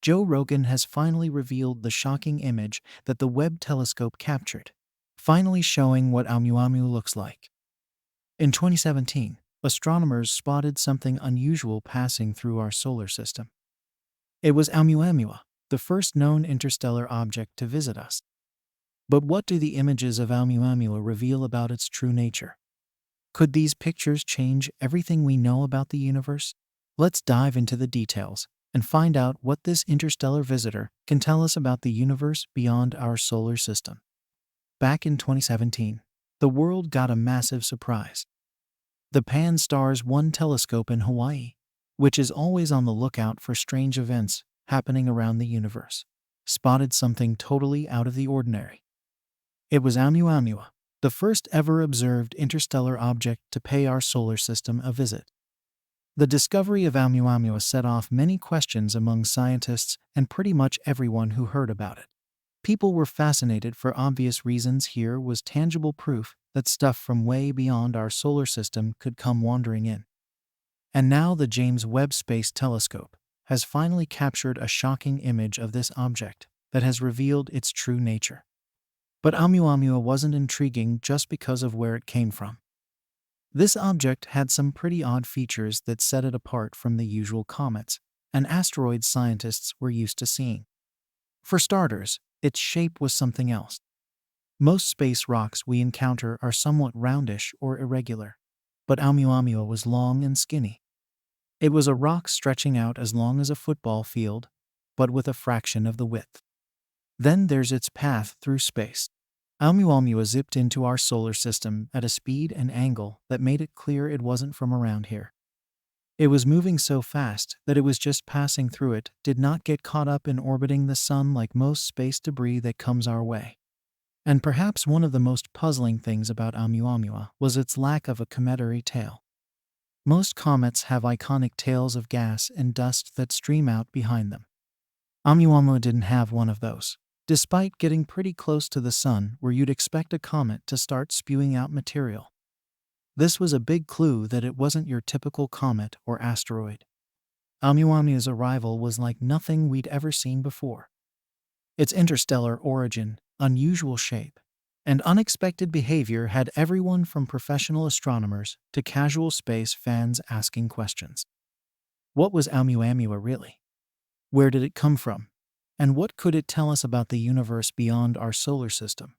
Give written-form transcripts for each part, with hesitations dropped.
Joe Rogan has finally revealed the shocking image that the Webb telescope captured, finally showing what Oumuamua looks like. In 2017, astronomers spotted something unusual passing through our solar system. It was Oumuamua, the first known interstellar object to visit us. But what do the images of Oumuamua reveal about its true nature? Could these pictures change everything we know about the universe? Let's dive into the details and find out what this interstellar visitor can tell us about the universe beyond our solar system. Back in 2017, the world got a massive surprise. The Pan-STARRS 1 telescope in Hawaii, which is always on the lookout for strange events happening around the universe, spotted something totally out of the ordinary. It was Oumuamua, the first ever observed interstellar object to pay our solar system a visit. The discovery of Oumuamua set off many questions among scientists and pretty much everyone who heard about it. People were fascinated for obvious reasons. Here was tangible proof that stuff from way beyond our solar system could come wandering in. And now the James Webb Space Telescope has finally captured a shocking image of this object that has revealed its true nature. But Oumuamua wasn't intriguing just because of where it came from. This object had some pretty odd features that set it apart from the usual comets and asteroids scientists were used to seeing. For starters, its shape was something else. Most space rocks we encounter are somewhat roundish or irregular, but Oumuamua was long and skinny. It was a rock stretching out as long as a football field, but with a fraction of the width. Then there's its path through space. Oumuamua zipped into our solar system at a speed and angle that made it clear it wasn't from around here. It was moving so fast that it was just passing through it, did not get caught up in orbiting the sun like most space debris that comes our way. And perhaps one of the most puzzling things about Oumuamua was its lack of a cometary tail. Most comets have iconic tails of gas and dust that stream out behind them. Oumuamua didn't have one of those, despite getting pretty close to the sun where you'd expect a comet to start spewing out material. This was a big clue that it wasn't your typical comet or asteroid. Oumuamua's arrival was like nothing we'd ever seen before. Its interstellar origin, unusual shape, and unexpected behavior had everyone from professional astronomers to casual space fans asking questions. What was Oumuamua really? Where did it come from? And what could it tell us about the universe beyond our solar system?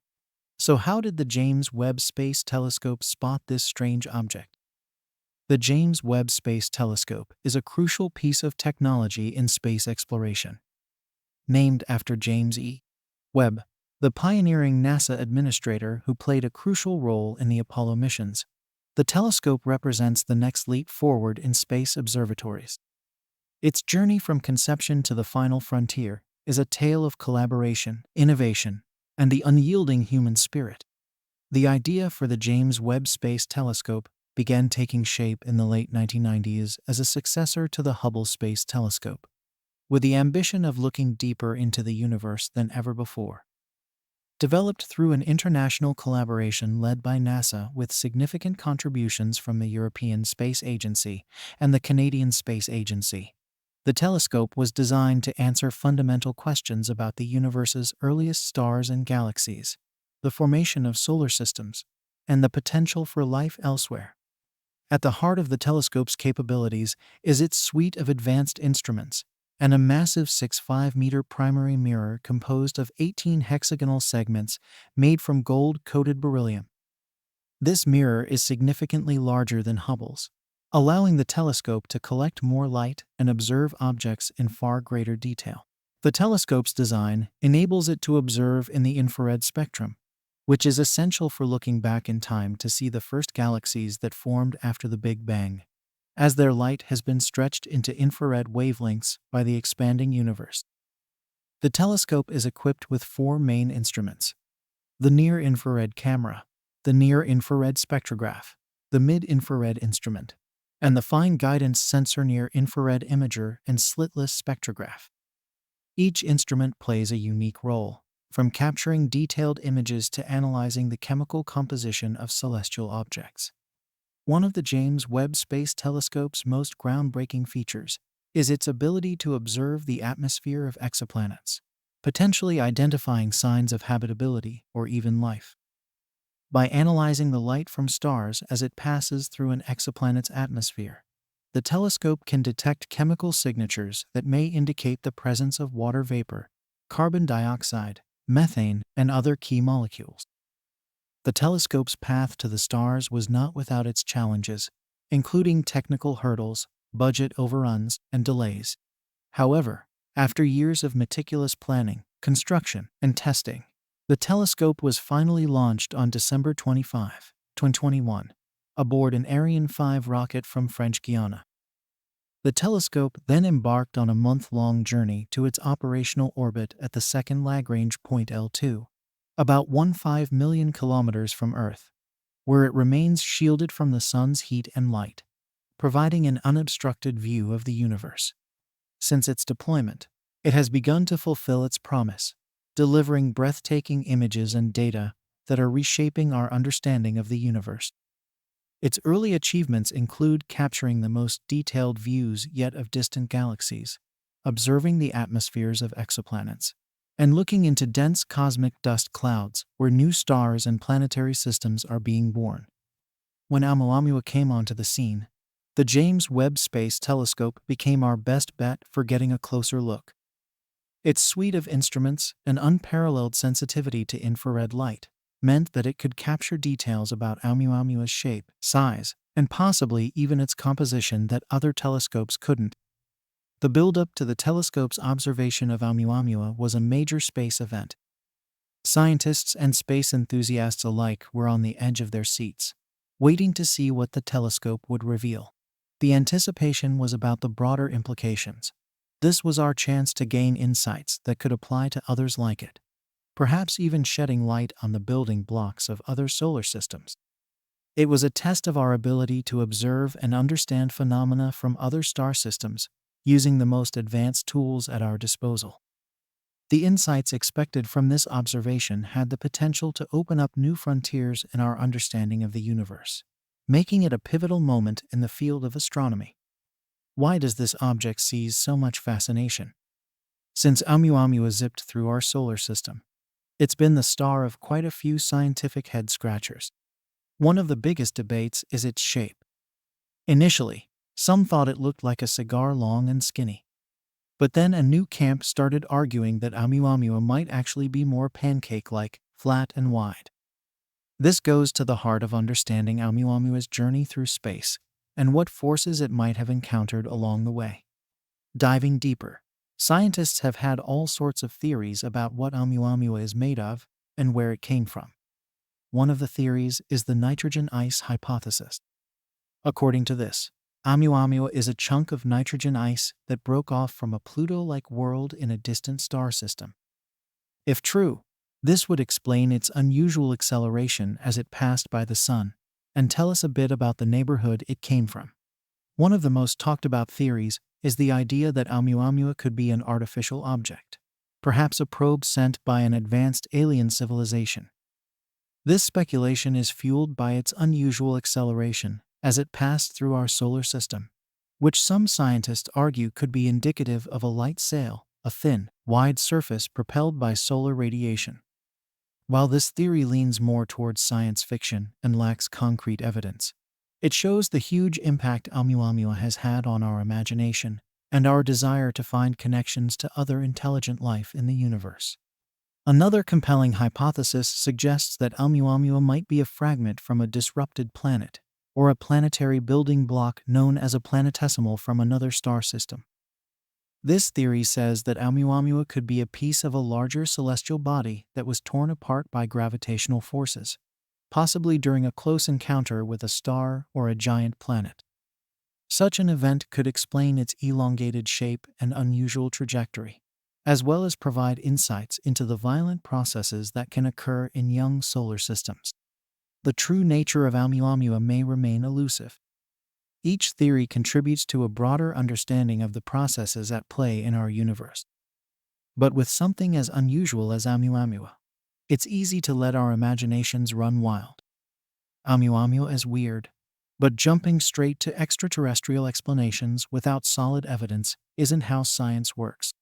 So how did the James Webb Space Telescope spot this strange object? The James Webb Space Telescope is a crucial piece of technology in space exploration. Named after James E. Webb, the pioneering NASA administrator who played a crucial role in the Apollo missions, the telescope represents the next leap forward in space observatories. Its journey from conception to the final frontier is a tale of collaboration, innovation, and the unyielding human spirit. The idea for the James Webb Space Telescope began taking shape in the late 1990s as a successor to the Hubble Space Telescope, with the ambition of looking deeper into the universe than ever before. Developed through an international collaboration led by NASA with significant contributions from the European Space Agency and the Canadian Space Agency, the telescope was designed to answer fundamental questions about the universe's earliest stars and galaxies, the formation of solar systems, and the potential for life elsewhere. At the heart of the telescope's capabilities is its suite of advanced instruments, and a massive 6.5-meter primary mirror composed of 18 hexagonal segments made from gold-coated beryllium. This mirror is significantly larger than Hubble's, allowing the telescope to collect more light and observe objects in far greater detail. The telescope's design enables it to observe in the infrared spectrum, which is essential for looking back in time to see the first galaxies that formed after the Big Bang, as their light has been stretched into infrared wavelengths by the expanding universe. The telescope is equipped with 4 main instruments: the near-infrared camera, the near-infrared spectrograph, the mid-infrared instrument, and the fine guidance sensor near-infrared imager and slitless spectrograph. Each instrument plays a unique role, from capturing detailed images to analyzing the chemical composition of celestial objects. One of the James Webb Space Telescope's most groundbreaking features is its ability to observe the atmosphere of exoplanets, potentially identifying signs of habitability or even life. By analyzing the light from stars as it passes through an exoplanet's atmosphere, the telescope can detect chemical signatures that may indicate the presence of water vapor, carbon dioxide, methane, and other key molecules. The telescope's path to the stars was not without its challenges, including technical hurdles, budget overruns, and delays. However, after years of meticulous planning, construction, and testing, the telescope was finally launched on December 25, 2021, aboard an Ariane 5 rocket from French Guiana. The telescope then embarked on a month-long journey to its operational orbit at the second Lagrange point L2, about 15 million kilometers from Earth, where it remains shielded from the sun's heat and light, providing an unobstructed view of the universe. Since its deployment, it has begun to fulfill its promise, delivering breathtaking images and data that are reshaping our understanding of the universe. Its early achievements include capturing the most detailed views yet of distant galaxies, observing the atmospheres of exoplanets, and looking into dense cosmic dust clouds where new stars and planetary systems are being born. When Oumuamua came onto the scene, the James Webb Space Telescope became our best bet for getting a closer look. Its suite of instruments and unparalleled sensitivity to infrared light meant that it could capture details about Oumuamua's shape, size, and possibly even its composition that other telescopes couldn't. The build-up to the telescope's observation of Oumuamua was a major space event. Scientists and space enthusiasts alike were on the edge of their seats, waiting to see what the telescope would reveal. The anticipation was about the broader implications. This was our chance to gain insights that could apply to others like it, perhaps even shedding light on the building blocks of other solar systems. It was a test of our ability to observe and understand phenomena from other star systems, using the most advanced tools at our disposal. The insights expected from this observation had the potential to open up new frontiers in our understanding of the universe, making it a pivotal moment in the field of astronomy. Why does this object seize so much fascination? Since Oumuamua zipped through our solar system, it's been the star of quite a few scientific head-scratchers. One of the biggest debates is its shape. Initially, some thought it looked like a cigar long and skinny. But then a new camp started arguing that Oumuamua might actually be more pancake-like, flat and wide. This goes to the heart of understanding Oumuamua's journey through space and what forces it might have encountered along the way. Diving deeper, scientists have had all sorts of theories about what Oumuamua is made of and where it came from. One of the theories is the nitrogen ice hypothesis. According to this, Oumuamua is a chunk of nitrogen ice that broke off from a Pluto-like world in a distant star system. If true, this would explain its unusual acceleration as it passed by the Sun, and tell us a bit about the neighborhood it came from. One of the most talked about theories is the idea that Oumuamua could be an artificial object, perhaps a probe sent by an advanced alien civilization. This speculation is fueled by its unusual acceleration as it passed through our solar system, which some scientists argue could be indicative of a light sail, a thin, wide surface propelled by solar radiation. While this theory leans more towards science fiction and lacks concrete evidence, it shows the huge impact Oumuamua has had on our imagination and our desire to find connections to other intelligent life in the universe. Another compelling hypothesis suggests that Oumuamua might be a fragment from a disrupted planet, or a planetary building block known as a planetesimal from another star system. This theory says that Oumuamua could be a piece of a larger celestial body that was torn apart by gravitational forces, possibly during a close encounter with a star or a giant planet. Such an event could explain its elongated shape and unusual trajectory, as well as provide insights into the violent processes that can occur in young solar systems. The true nature of Oumuamua may remain elusive. Each theory contributes to a broader understanding of the processes at play in our universe. But with something as unusual as Oumuamua, it's easy to let our imaginations run wild. Oumuamua is weird, but jumping straight to extraterrestrial explanations without solid evidence isn't how science works.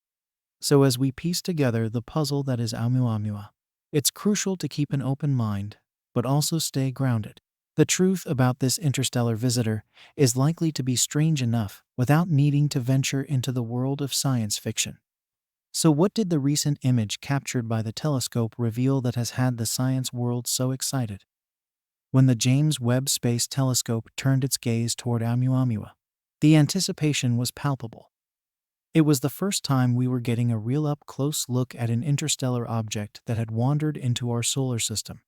So as we piece together the puzzle that is Oumuamua, it's crucial to keep an open mind, but also stay grounded. The truth about this interstellar visitor is likely to be strange enough without needing to venture into the world of science fiction. So what did the recent image captured by the telescope reveal that has had the science world so excited? When the James Webb Space Telescope turned its gaze toward Oumuamua, the anticipation was palpable. It was the first time we were getting a real up-close look at an interstellar object that had wandered into our solar system.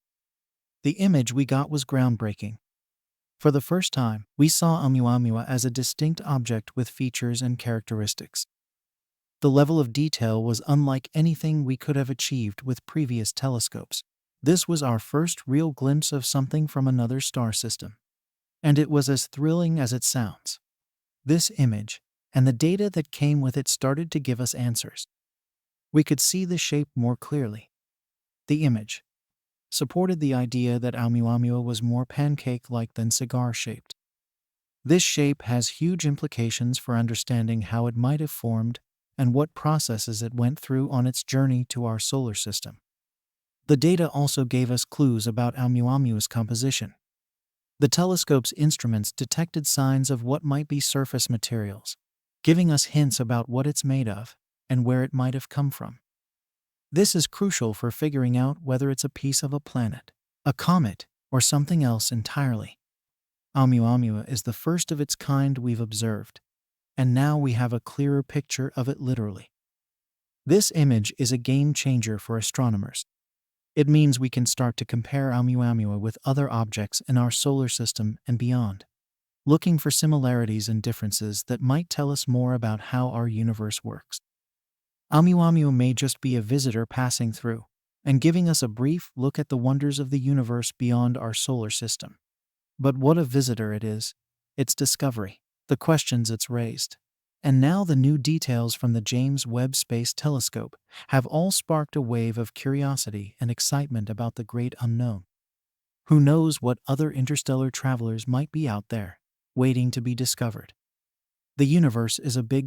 The image we got was groundbreaking. For the first time, we saw Oumuamua as a distinct object with features and characteristics. The level of detail was unlike anything we could have achieved with previous telescopes. This was our first real glimpse of something from another star system. And it was as thrilling as it sounds. This image, and the data that came with it, started to give us answers. We could see the shape more clearly. The image supported the idea that Oumuamua was more pancake-like than cigar-shaped. This shape has huge implications for understanding how it might have formed and what processes it went through on its journey to our solar system. The data also gave us clues about Oumuamua's composition. The telescope's instruments detected signs of what might be surface materials, giving us hints about what it's made of and where it might have come from. This is crucial for figuring out whether it's a piece of a planet, a comet, or something else entirely. Oumuamua is the first of its kind we've observed, and now we have a clearer picture of it literally. This image is a game changer for astronomers. It means we can start to compare Oumuamua with other objects in our solar system and beyond, looking for similarities and differences that might tell us more about how our universe works. Oumuamua may just be a visitor passing through and giving us a brief look at the wonders of the universe beyond our solar system. But what a visitor it is, its discovery, the questions it's raised, and now the new details from the James Webb Space Telescope have all sparked a wave of curiosity and excitement about the great unknown. Who knows what other interstellar travelers might be out there, waiting to be discovered? The universe is a big